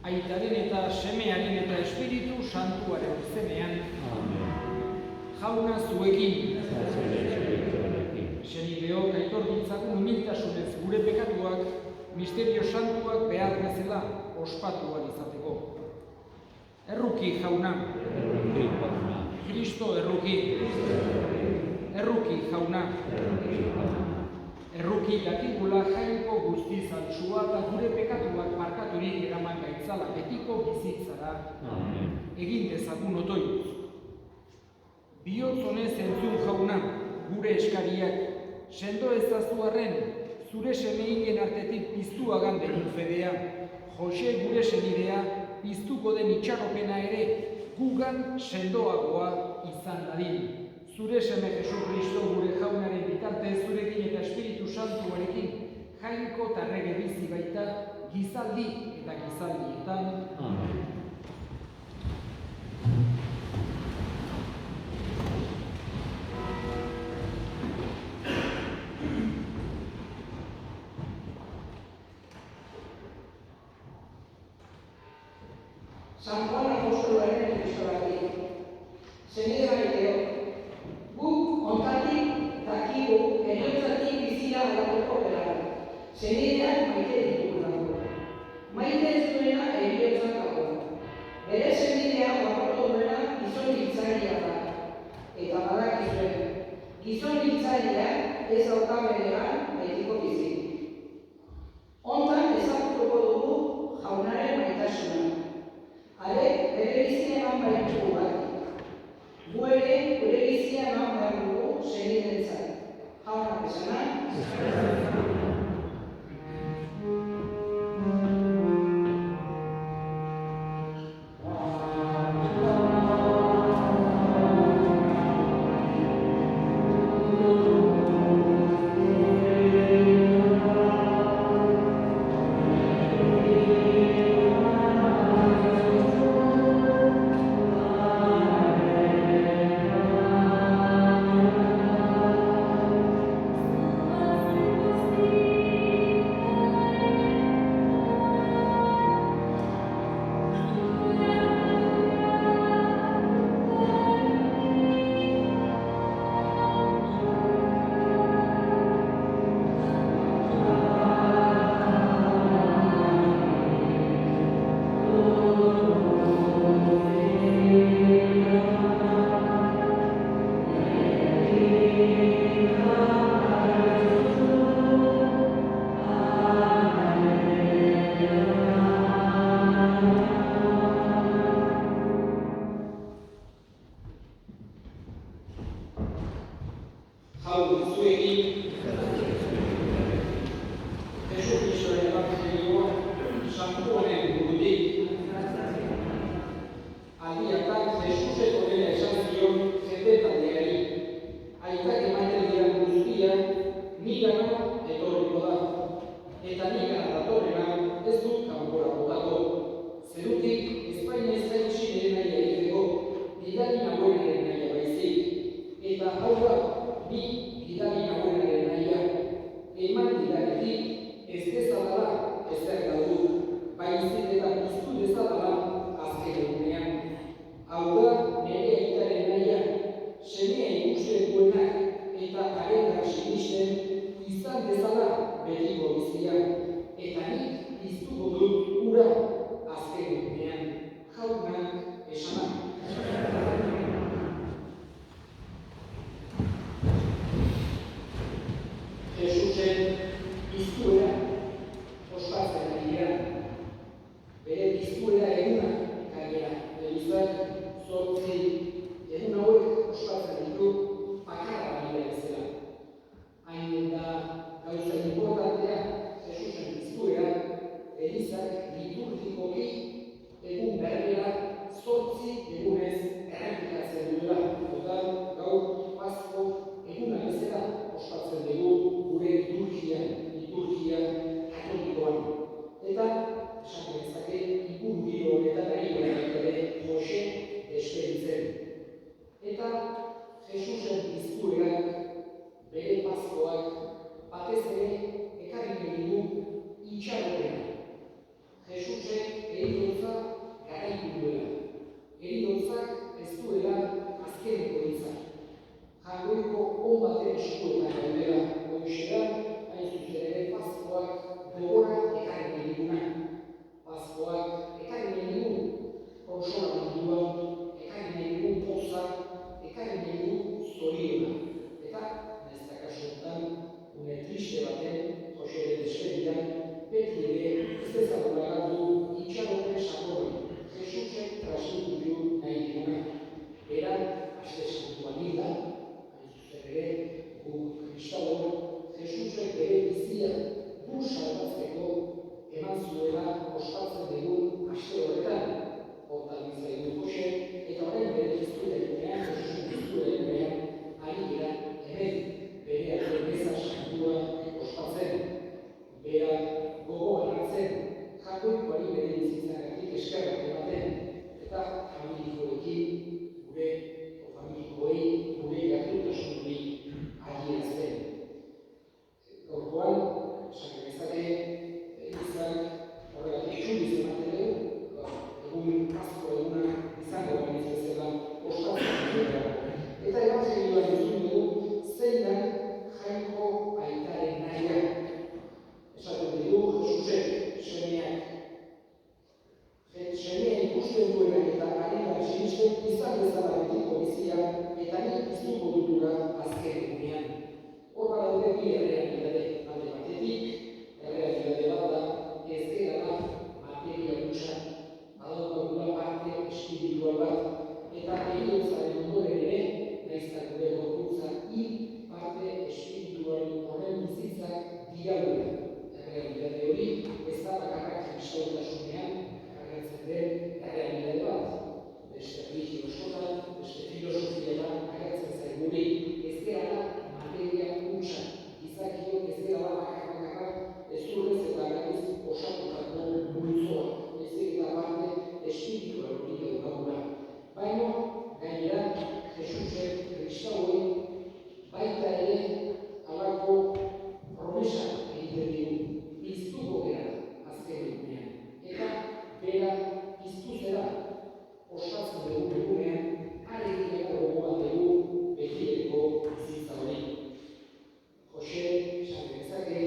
Aitaren eta Semearen eta Espiritu Santuaren izenean. Jauna zuekin. Senideok aitor ditzagun humiltasunez gure pekatuak, misterio santuak behar bezala ospatuan izateko. Erruki jauna. Kristo erruki. Erruki jauna. Erruki dakikula jainko guztiz altsua eta gure pekatuak markaturik eraman gaitzala betiko bizitzara. Egin dezagun otoituz. Bihotz honez entzun jauna, gure eskariak, sendo ezazu arren, zure semeingen artetik piztuagan den fedea, Jose gure senidea, piztuko den itxaropena ere, gugan sendoagoa izan dadin. Zure seme Jesu Kristo gure jaunaren bitartez zurekin eta Espiritu Santuarekin, jainko eta errege bizi baita, gizaldi eta gizaldietan. Amen. San Juan apostolaren epistolatik. Senide maiteok, guk ontatik dakigu heriotzatik bizira aldatuko gara. Senideak maite ditugulako. Maite ez duena heriotzak dago. Bere senidea guaportu duena gizon hiltzailea da. Eta badakizue, gizon hiltzaileak ez dauka beregan baitiko bizi. Ontan ezagutuko dugu jaunaren maitasuna. Alek bere bizia eman baitugu bat. Gu ere gure bizia eman behar dugu senidentzat. Jaunak esana? Jesusek egin heriotza garaitu duela. Heriotzak ez duela azkeneko izan. Jaungoiko on baten eskuetan gaudela horixe da, hain zuzen ere Paskoak gogora ekarri nahi diguna. Paskoak ekarri nahi digu konsolamendua, ekarri nahi digu poza, ekarri nahi digu zoriona. Eta, naizta kasu honetan, une triste baten, Joseren despedidan, beti ere ez ezaguna galdu itxaropen sakoren, Jesusen transmititu nahi diguna. Beran, aste santuan hilda, hain zuzen ere, guk kristauon, Jesusek bere bizia gu salbatzeko eman zuela ospatzen dugun aste horretan. Hortan izaigu Jose, eta orain bere piztuenean, Jesusen piztuenean, ari gira hemen bere meza santua ospatzen. Bera gogoan hartzen, jakoikoari bere bizitzagatik eskerrak ematen, eta familikoekin, gure familikoei, gure gertutasunik adierazten. Gaurkoan, esan genezake, izan horregatik txuriz ematen dugu, egun asko eguna izango baniz bezala ospatzen dugu. Eta evangelioan entzun dugu, zein da Jainko aitaren nahia. Esaten dugu Jesusek semeak. Semea ikusten duenak eta ari da sinisten izan bezala betiko bizia eta nik iztuko dutura azken egunean. Hor badaude bi errealitate alde batetik, errealitate bat da ez gerala materia hutsa, badaukagula parte espiritual bat, eta heriotzaren ondoren ere, naizta gure gorputza hil parte espiritual honen bizitzak diraula. Errealitate hori ez da bakarrak kristautasunean agertzen den errealitate bat. Beste religio askotan, beste filosofietan agertzen zaiguri ez gerala materia hutsa. Gizakiok ez gerala bakarrak ezurrez eta gaiz osatutako multzoa. Ez eta parte espiritual hori daukagula. Baina, gainera, Jesusek kristauei baita ere halako promesa egiten digu. Piztuko gara azken egunean. Eta bera piztu zera ospatzen dugu egunean, aregiako gogoan dugu betireko bizitza hori. Jose, esan genezake,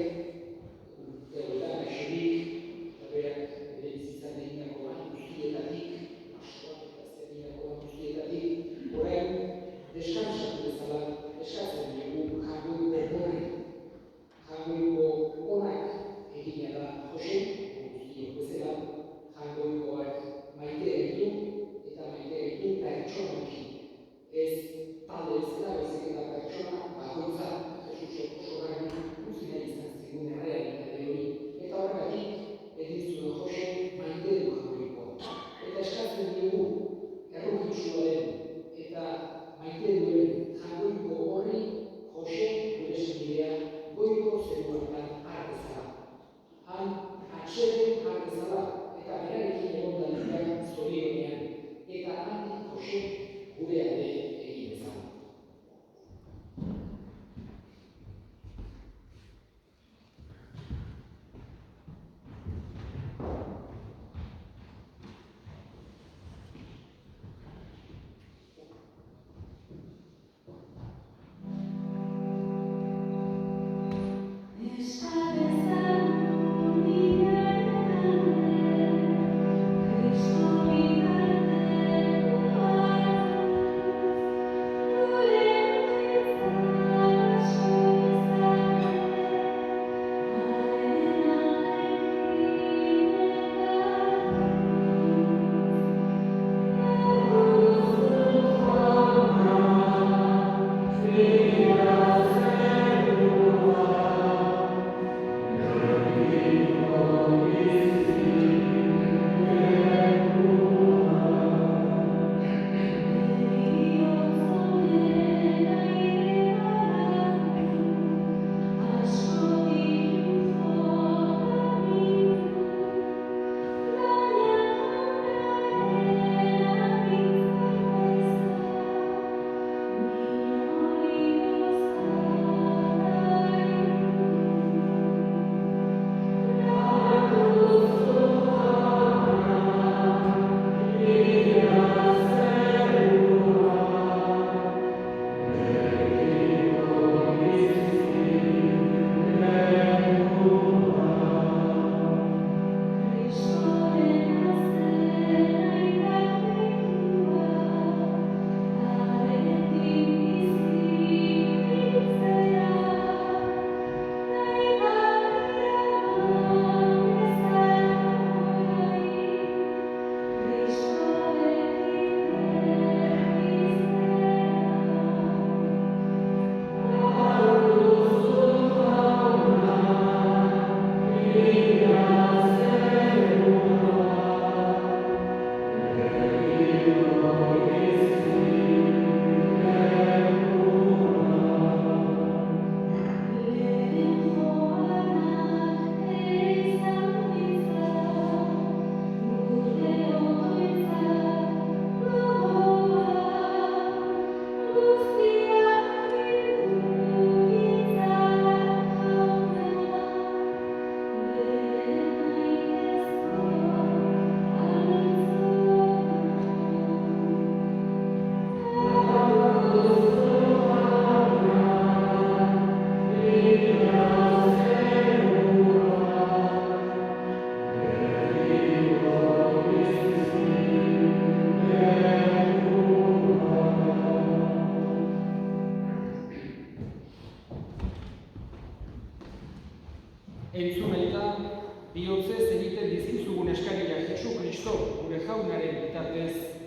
teoretan gaixorik, eta berak bere bizitzan egindako lan guztietatik, askoak eta zer egindako lan guztietatik, orain deskansatu bezala eskatzen dugu jaungoiko horri. Jaungoiko onak egina da Jose, guztiok bezala, jaungoikoak maite gaitu eta maite gaitu pertsonakin. Ez talde bezala, baizik eta pertsona bakoitza Jesusek oso gari utzi nahi izan zigun errealitate hori. Eta horregatik, egin zuen Jose maite du jaungoikoa. Eta eskatzen dugu errukitsua den eta maite duen jaungoiko horri Jose gure semidea goiko zeruetan har bezala. Han atxeden har bezala eta berarekin egon dalitak zorionean. Eta handik Jose gure alde egin bezala. Cristo, mi ez.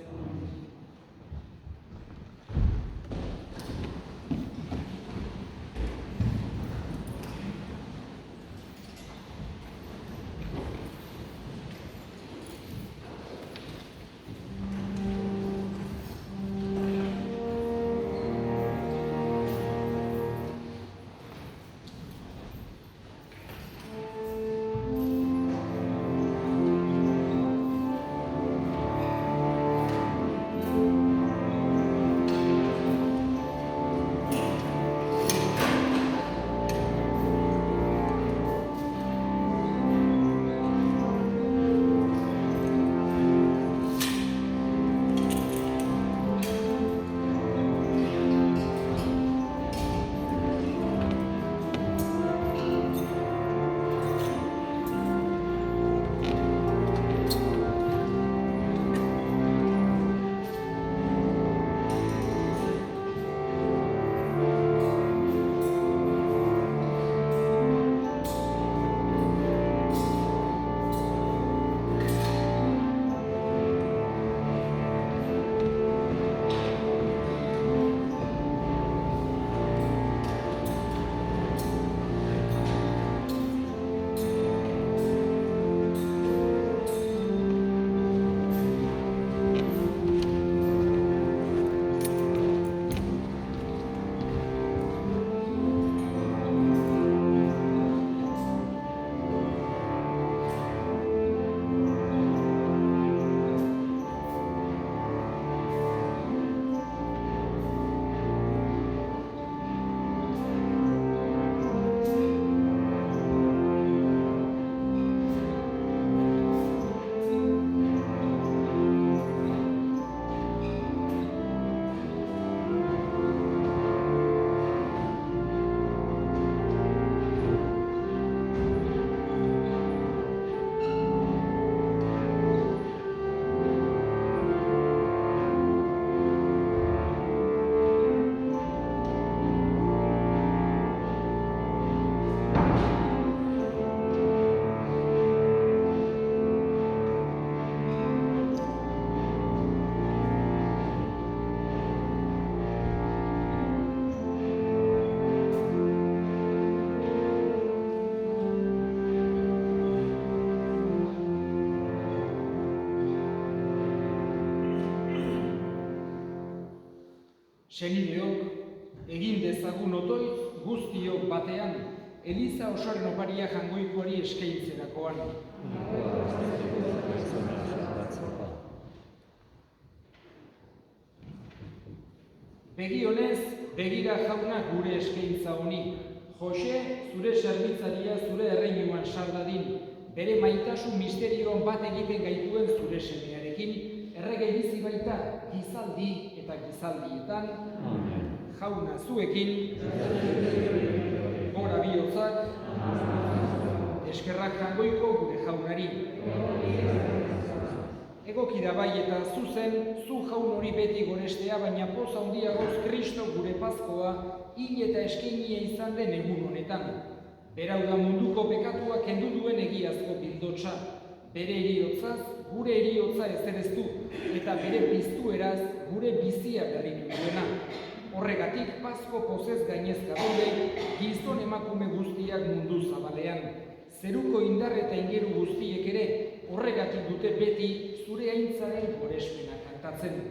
Senideok, egin dezagun otoitz guztiok batean, Eliza osoaren oparia jangoikoari eskaintzerakoan. Begi honez, begira jauna gure eskaintza honi. Jose, zure zerbitzaria zure erreinuan sardadin, bere maitasun misterioan bat egiten gaituen zure semearekin, errege bizi baita gizaldi eta gizaldietan, jauna zuekin, gora bihotzak, eskerrak jangoiko gure jaunari. Egokira bai eta zuzen, zu jaun hori beti gorestea, baina poz handiagoz Kristo gure pazkoa hil eta eskainia izan den egun honetan. Berau da munduko pekatua kendu duen egiazko bildotsa. Bere heriotzaz, gure heriotza ezereztu, eta bere piztueraz gure bizia berritu duena. Horregatik pazko pozez gainezka daude, gizon emakume guztiak mundu zabalean. Zeruko indar eta ingeru guztiek ere, horregatik dute beti zure aintzaren gorespena kantatzen.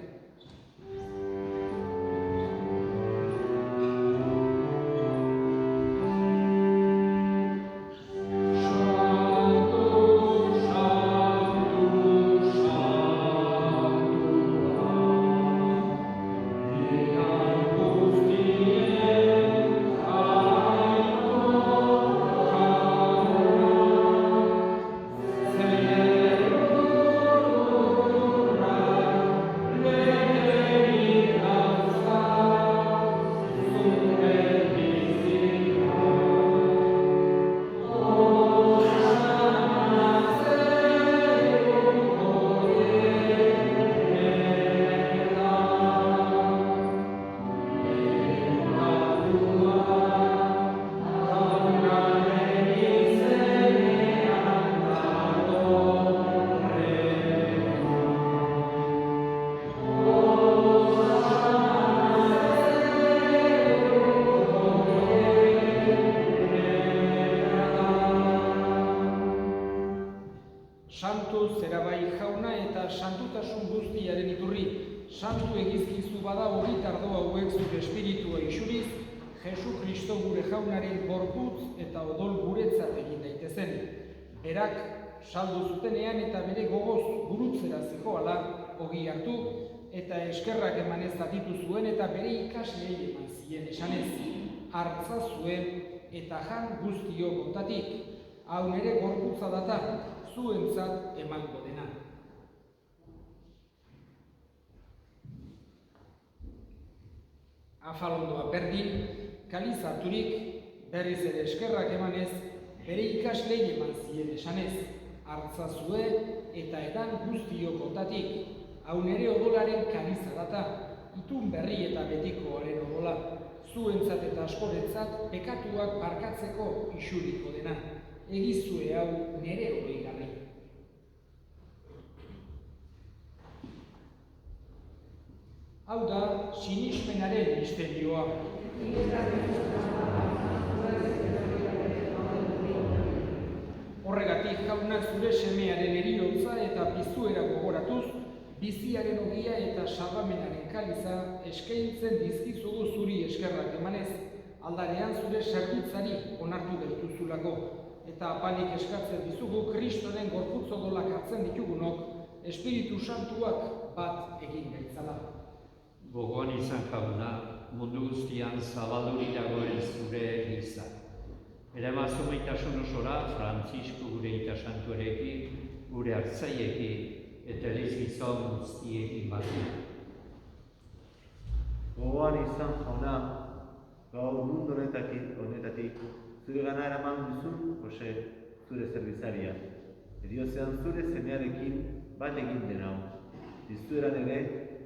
bai jauna eta santutasun guztiaren iturri, santu egizkizu bada hori tardo hauek zure espiritua isuriz, Jesu Kristo gure jaunaren gorputz eta odol guretzat egin daitezen. Berak saldu zutenean eta bere gogoz gurutzera zihoala ogi hartu, eta eskerrak emanez zatitu zuen eta bere ikasleei eman zien esanez, hartza zuen eta jan guztio hontatik, hau nere gorputza data, zuentzat emango dena. Afalondoa berdin, kaliz harturik, berriz ere eskerrak emanez, bere ikaslei eman zien esanez, hartza zue eta edan guztio hontatik, hau nere odolaren kaliza data, itun berri eta betikoaren odola, zuentzat eta askorentzat pekatuak barkatzeko isuriko dena, egizue hau nere oroigarri. Hau da, sinismenaren misterioa. Horregatik jaunak zure semearen eriotza eta pizuera gogoratuz, biziaren ogia eta salbamenaren kaliza eskaintzen dizkizugu zuri eskerrak emanez, aldarean zure zerbitzari onartu gaituzulako, eta apalik eskatzen dizugu Kristoren gorputz odolak hartzen ditugunok, Espiritu Santuak bat egin gaitzala. Gogoan izan jauna, mundu guztian zabalduri dagoen zure eliza. Eramazu maitasun osora, Frantzisko gure itasantuarekin, gure hartzaiekin, eta elizgizon guztiekin batzuk. Gogoan izan jauna, gaur mundu honetatik, zure gana eraman duzu, Jose, zure zerbizaria. Eriozean zure zenearekin bat egin den hau, dizueran ere,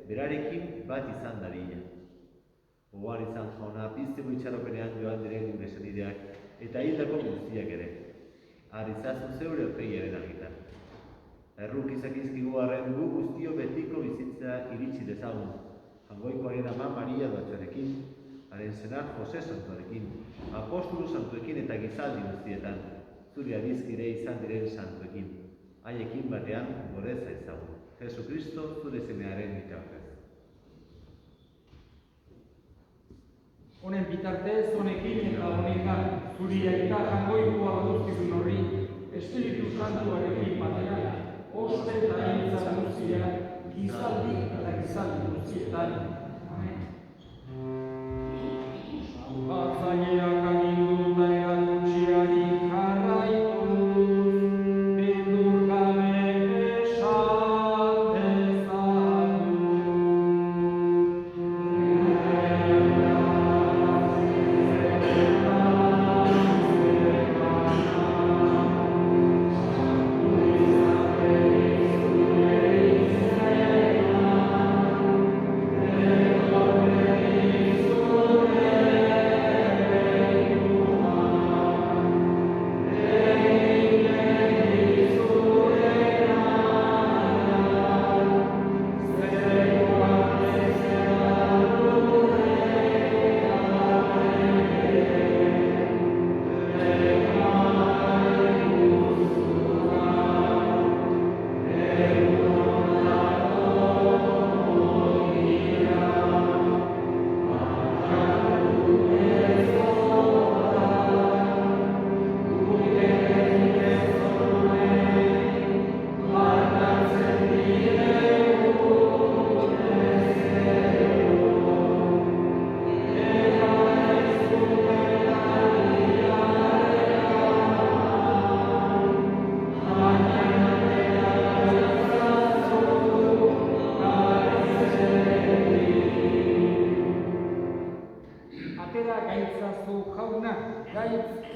berarekin bat izan daria. Gogoan izan jauna, pizteko itxaropenean joan diren gure senideak, eta hildako guztiak ere. Arrizazu zeure aurpegiaren argitan. Erruk izakizkigu arren gu guztio betiko bizitza iritsi dezagun, Jangoikoaren ama Maria Doatxorekin, haren senar Jose Santuarekin, apostolu santuekin eta gizaldi guztietan, zure adizkire izan diren santuekin, haiekin batean goreza ezagun. Jesu Kristo zure semearen bitartez. Honen bitartez, honekin eta honekan, zuri aita jangoikoa guztizun horri, Espiritu Santuarekin batera, oso eta gintza guztia, gizaldi eta gizaldi guztietan. Amen. Batzaileak agindu eta erakutsiari jarraituz, beldurgabe esan dezagun.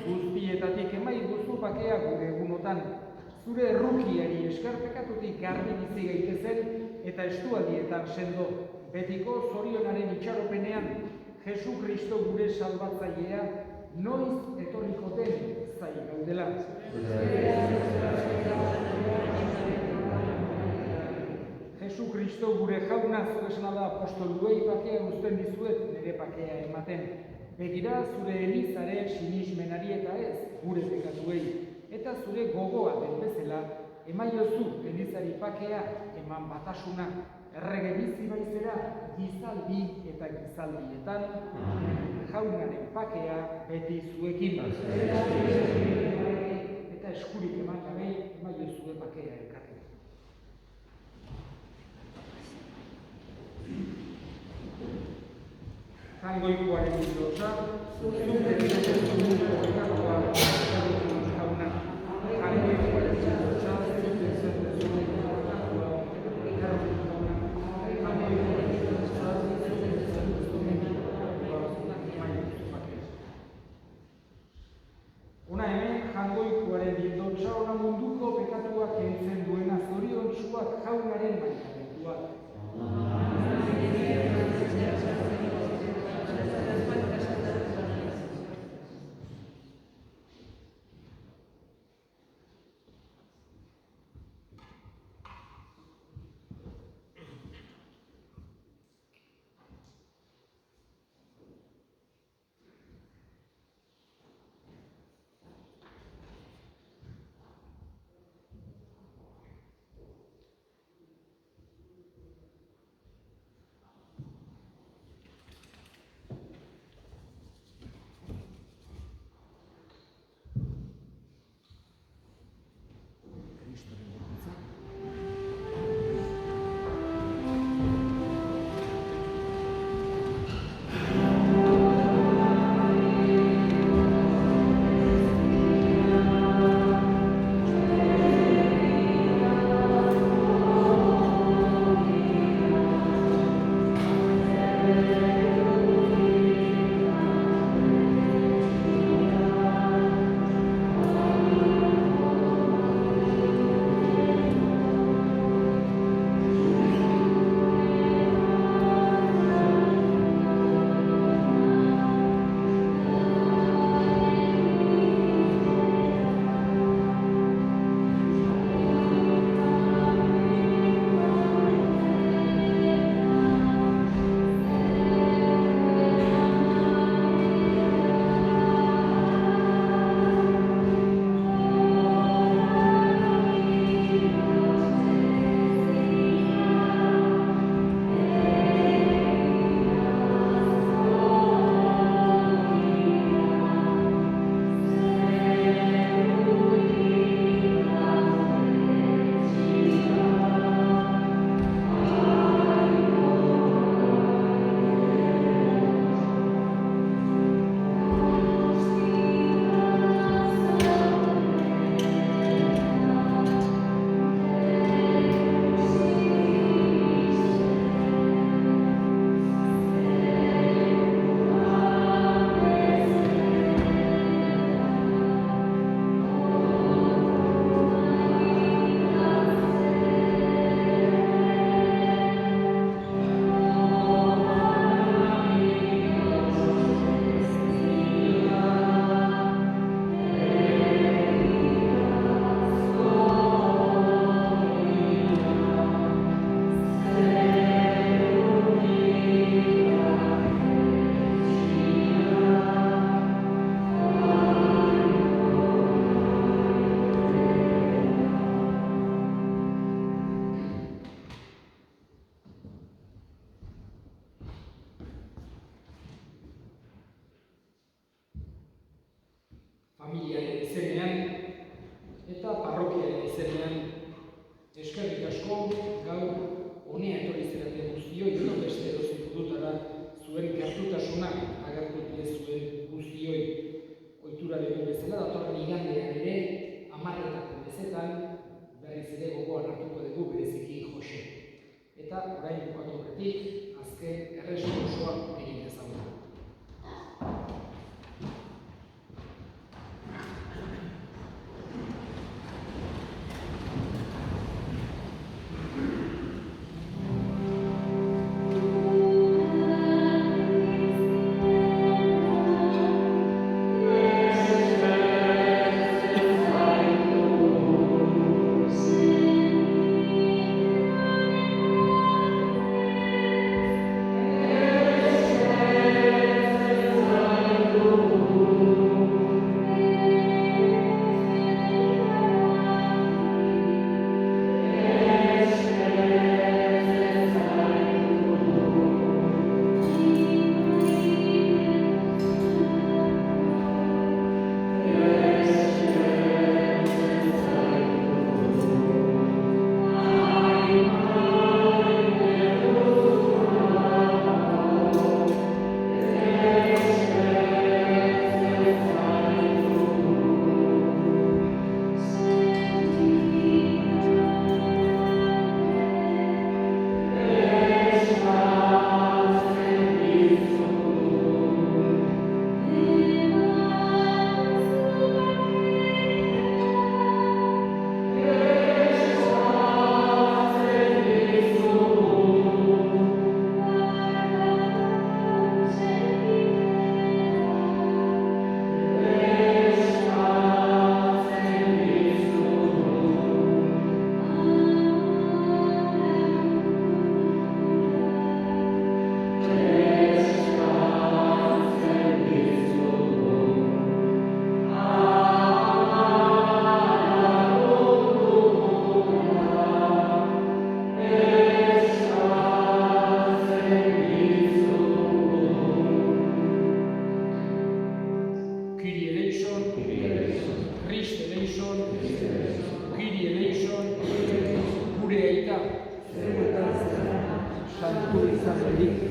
guztietatik emaiguzu bakea gure egunotan. Zure errukiari esker pekatutik garbi bizi gaitezen eta estualdietan sendo. Betiko zorionaren itxaropenean, Jesu Kristo gure salbatzailea, noiz etorriko den zai gaudela. Jesu Kristo gure jauna zuesna da apostoluei bakea uzten dizuet nire bakea ematen. Begira zure elizare sinismenari eta ez gure pekatuei, eta zure gogoa den bezala emaiozu Elizari pakea, eman batasuna, errege bizi baizera, gizaldi eta gizaldietan, jaunaren pakea beti zuekin. Eta eskurik eman gabe, emaiozue pakea elkarri. Jangoikoaren bildotza, zuk egiten munduko pekatua jauna. Jangoikoaren bildotza, zuk egiten munduko pekatua jauna. Jangoikoaren bildotza, zuk egiten munduko pekatua. Hona hemen, jangoikoaren bildotza, hona munduko pekatua kentzen duena zoriontsuak jaunaren maitamentuak. Familiaren izenean eta parrokiaren izenean eskerrik asko gaur honea etorri zareten guztioi edo beste edozein modutara zuen gertutasuna agertu diezuen guztioi. Ohituraren bezala datorren igandean ere 10:00 bezetan berriz ere gogoan hartuko dugu bereziki Jose. Eta orain bukatu aurretik azken erresu osoa egin dezagun. Amen. gure aita, santu izan bedik.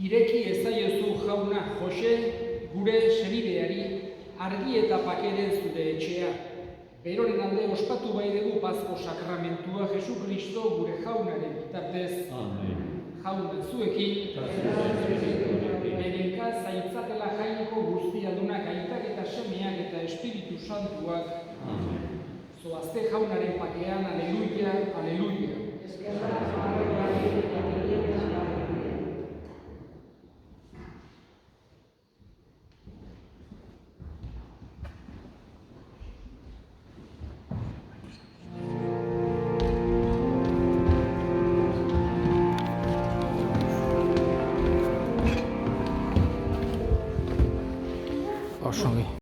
Ireki ezaiozu jauna Jose, gure senideari, argi eta pakeren zure etxea. Beroren alde ospatu bai dugu Pasko sakramentua Jesu Kristo gure jaunaren bitartez. Amen. Jauna zuekin, berenka zaitzatela jainko guztiadunak aitak eta semeak eta Espiritu Santuak. Amen. Zoazte jaunaren pakean, aleluia, aleluia. Oso ongi.